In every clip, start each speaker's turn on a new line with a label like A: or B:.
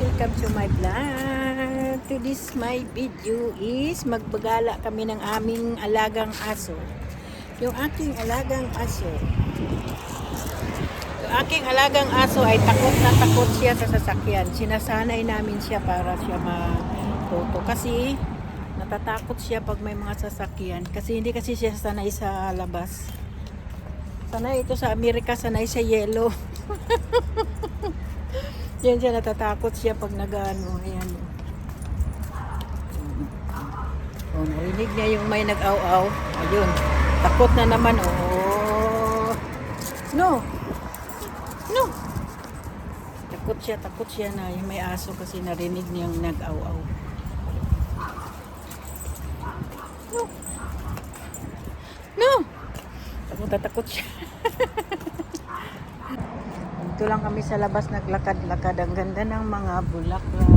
A: welcome to my vlog. To this my video is magbagala kami ng aming alagang aso. Yung aking alagang aso. Yung aking alagang aso ay takot na takot siya sa sasakyan. Sinasanay namin siya para siya matuto. Kasi natatakot siya pag may mga sasakyan. Kasi hindi kasi siya sanay sa labas. Sanay ito sa Amerika, sanay sa yellow. Yan siya, natatakot siya pag nag-ano. Ayan. Oh, narinig niya yung may nag-aw-aw. Ayun. Takot na naman. Oh. No. No. Takot siya na yung may aso kasi narinig niya yung nag-aw-aw. No. No. Takot siya. Dito lang kami sa labas naglakad-lakad. Ang ganda ng mga bulaklak.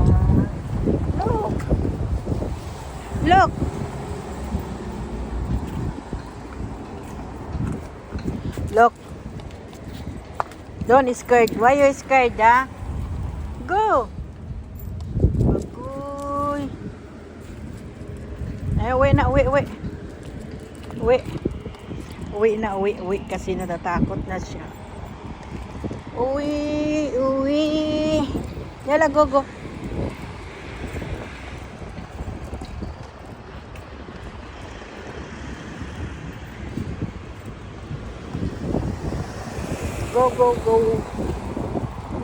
A: Look! Look! Look! Don't scared. Why you scared, ha? Go! Bagoy! Ay, uwi na, uwi. Uwi kasi natatakot na siya. Uwi. Yala, go. Go.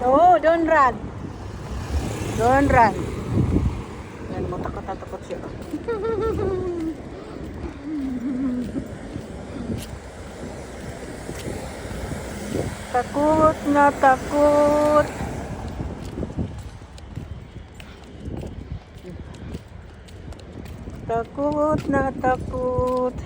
A: No, don't run. Yan mo, takot siya. Takot na takot. Takot na takot.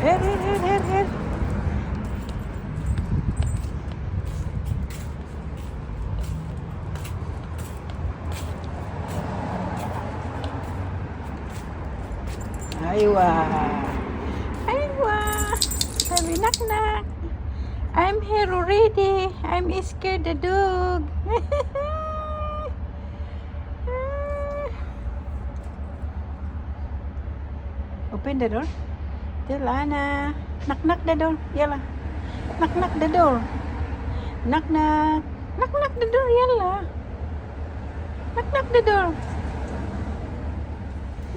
A: Here. Aywa. Sabi knock. I'm here already. I'm scared the dog. Open the door. Tell Anna. Knock the door. Yalla. Knock the door. Knock the door. Yalla. Knock the door.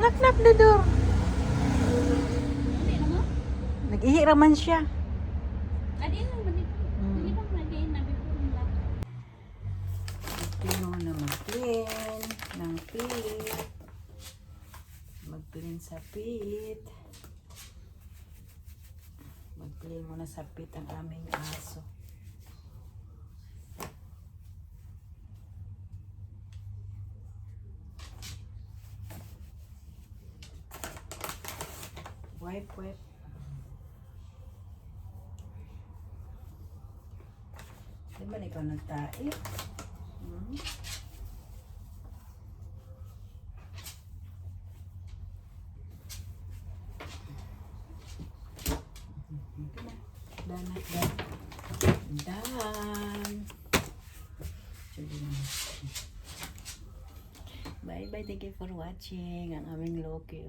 A: Knock the door. Nag-ihiraman siya. Ito na mag-clean ng pit. Mag-clean sa pit. Mag-clean muna sa pit ang aming aso. Wipe. Di ba ikaw nagtae? Done. Bye. Thank you for watching ang aming Loki.